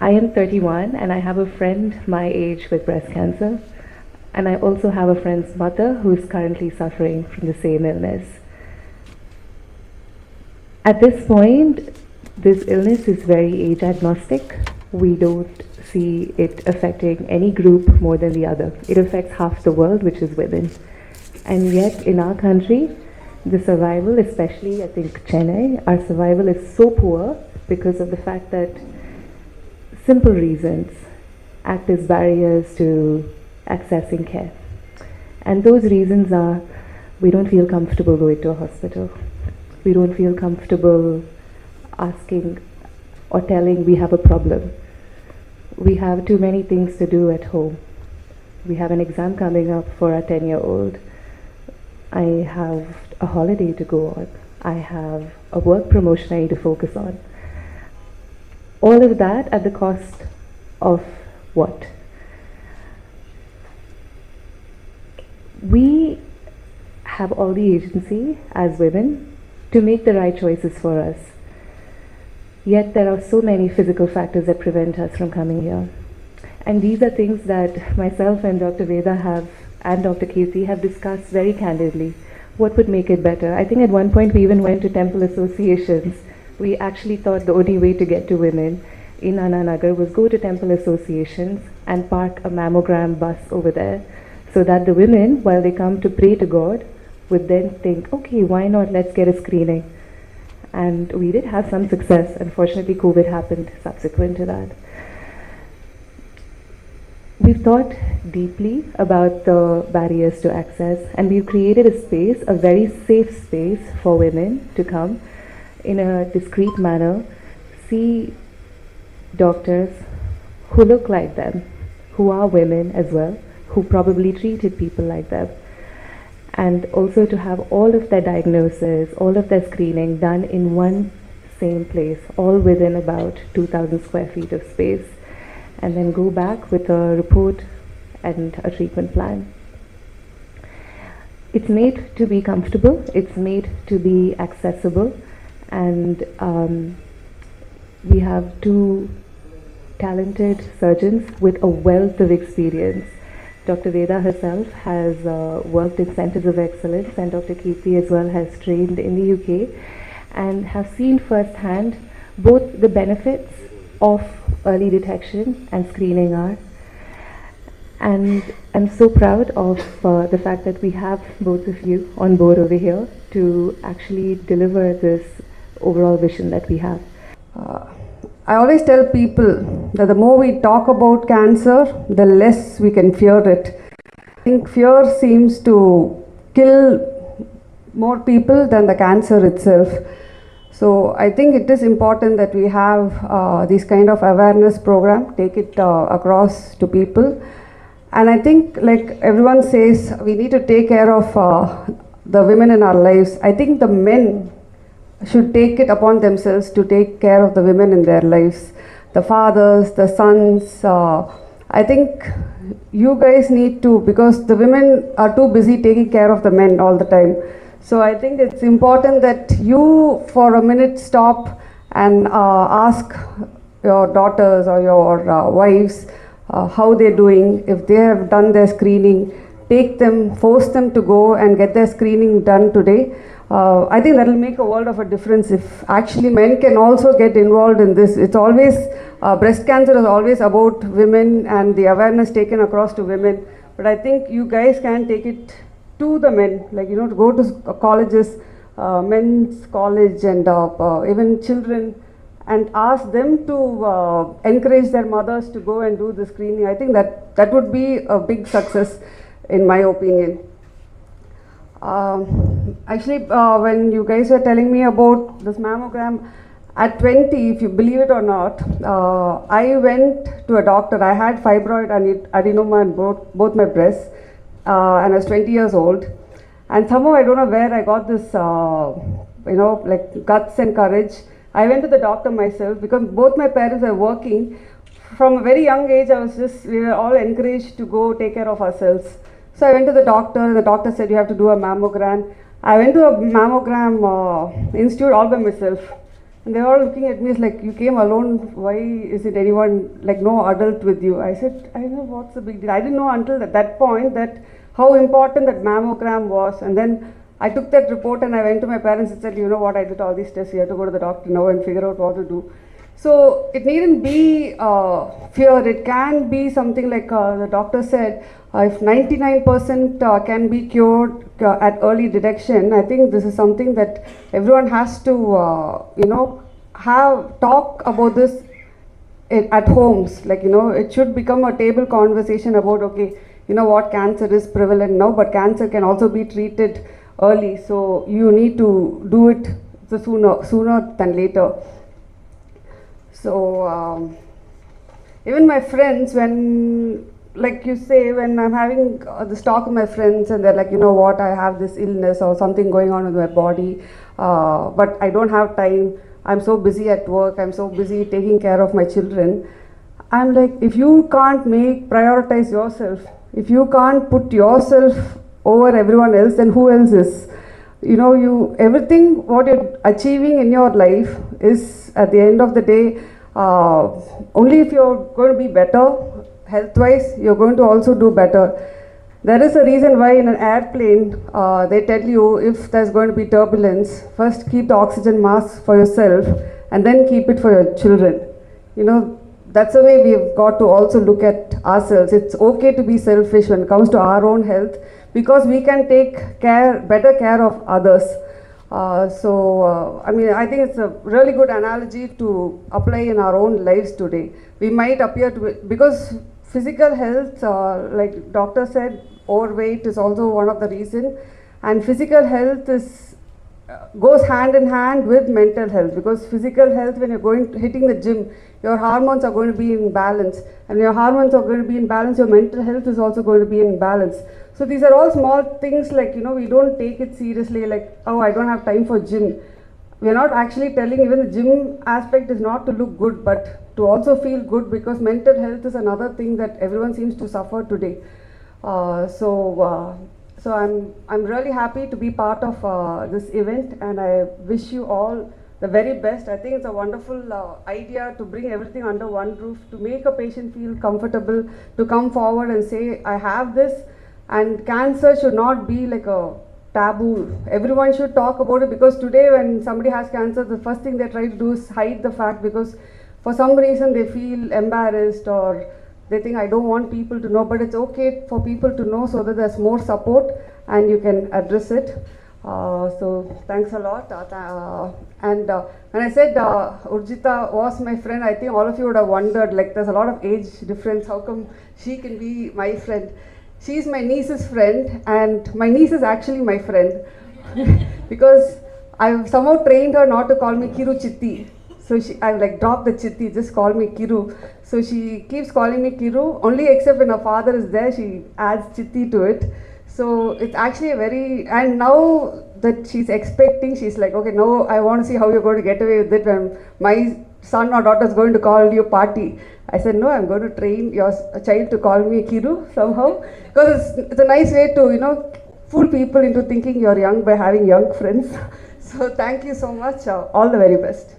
I am 31 and I have a friend my age with breast cancer. And I also have a friend's mother who is currently suffering from the same illness. At this point, this illness is very age agnostic. We don't see it affecting any group more than the other. It affects half the world, which is women. And yet in our country, the survival, especially I think Chennai, our survival is so poor because of the fact that simple reasons act as barriers to accessing care. And those reasons are, we don't feel comfortable going to a hospital. We don't feel comfortable asking or telling we have a problem. We have too many things to do at home. We have an exam coming up for our 10-year-old. I have a holiday to go on. I have a work promotion I need to focus on. All of that at the cost of what? We have all the agency as women to make the right choices for us. Yet there are so many physical factors that prevent us from coming here. And these are things that myself and Dr. Veda and Dr. Kirti have discussed very candidly. What would make it better? I think at one point we even went to temple associations. We actually thought the only way to get to women in Ananagar was go to temple associations and park a mammogram bus over there, so that the women, while they come to pray to God, would then think, okay, why not, let's get a screening. And we did have some success. Unfortunately, COVID happened subsequent to that. We've thought deeply about the barriers to access, and we've created a space, a very safe space for women to come in a discreet manner, see doctors who look like them, who are women as well, who probably treated people like them, and also to have all of their diagnosis, all of their screening done in one same place, all within about 2,000 square feet of space, and then go back with a report and a treatment plan. It's made to be comfortable, it's made to be accessible, and we have two talented surgeons with a wealth of experience. Dr. Veda herself has worked in centers of excellence, and Dr. Kirti as well has trained in the UK and have seen firsthand both the benefits of early detection and screening are. And I'm so proud of the fact that we have both of you on board over here to actually deliver this overall vision that we have. I always tell people that the more we talk about cancer, the less we can fear it. I think fear seems to kill more people than the cancer itself. So I think it is important that we have this kind of awareness program, take it across to people. And I think, like everyone says, we need to take care of the women in our lives. I think the men should take it upon themselves to take care of the women in their lives. The fathers, the sons, I think you guys need to, because the women are too busy taking care of the men all the time. So I think it's important that you for a minute stop and ask your daughters or your wives how they're doing. If they have done their screening, take them, force them to go and get their screening done today. I think that will make a world of a difference if actually men can also get involved in this. It's always, breast cancer is always about women and the awareness taken across to women. But I think you guys can take it to the men, like, you know, to go to colleges, men's college and even children, and ask them to encourage their mothers to go and do the screening. I think that would be a big success in my opinion. Actually, when you guys were telling me about this mammogram, at 20, if you believe it or not, I went to a doctor. I had fibroid adenoma in both my breasts, and I was 20 years old. And somehow, I don't know where I got this, you know, like guts and courage. I went to the doctor myself because both my parents were working. From a very young age, we were all encouraged to go take care of ourselves. So I went to the doctor, and the doctor said you have to do a mammogram. I went to a mammogram institute all by myself. And they were all looking at me, it's like, you came alone, why is it anyone, like no adult with you? I said, I don't know what's the big deal. I didn't know until that point that how important that mammogram was. And then I took that report and I went to my parents and said, you know what, I did all these tests, you have to go to the doctor now and figure out what to do. So it needn't be fear, it can be something like the doctor said, if 99% can be cured at early detection, I think this is something that everyone has to, talk about this at homes. Like, it should become a table conversation about, okay, you know what, cancer is prevalent now, but cancer can also be treated early. So you need to do it sooner than later. So even my friends, when, like you say, when I'm having this talk with my friends and they're like, you know what, I have this illness or something going on with my body, but I don't have time, I'm so busy at work, I'm so busy taking care of my children. I'm like, if you can't prioritize yourself, if you can't put yourself over everyone else, then who else is? Everything what you're achieving in your life is, at the end of the day, only if you're going to be better health-wise, you're going to also do better. There is a reason why in an airplane, they tell you if there's going to be turbulence, first keep the oxygen mask for yourself and then keep it for your children. That's the way we've got to also look at ourselves. It's okay to be selfish when it comes to our own health, because we can take better care of others. I think it's a really good analogy to apply in our own lives today. We might appear to be, because physical health, like doctor said, overweight is also one of the reasons, and physical health goes hand in hand with mental health, because physical health, when you're hitting the gym, your hormones are going to be in balance, and your hormones are going to be in balance, your mental health is also going to be in balance. So these are all small things, like, we don't take it seriously, like, oh, I don't have time for gym. We're not actually telling, even the gym aspect is not to look good, but to also feel good, because mental health is another thing that everyone seems to suffer today. So I'm really happy to be part of this event, and I wish you all the very best. I think it's a wonderful idea to bring everything under one roof, to make a patient feel comfortable, to come forward and say, I have this. And cancer should not be like a taboo. Everyone should talk about it, because today when somebody has cancer, the first thing they try to do is hide the fact, because for some reason they feel embarrassed or they think, I don't want people to know. But it's okay for people to know, so that there's more support and you can address it. So thanks a lot. When I said Urjita was my friend, I think all of you would have wondered, like, there's a lot of age difference, how come she can be my friend? She's my niece's friend, and my niece is actually my friend because I've somehow trained her not to call me Kiru Chitti. So I've like dropped the Chitti, just call me Kiru. So she keeps calling me Kiru, only except when her father is there, she adds Chitti to it. So it's actually and now that she's expecting, she's like, okay, now I want to see how you're going to get away with it when my son or daughter is going to call you Party. I said, no, I'm going to train your child to call me Kiru somehow, because it's a nice way to, fool people into thinking you're young by having young friends. So thank you so much. All the very best.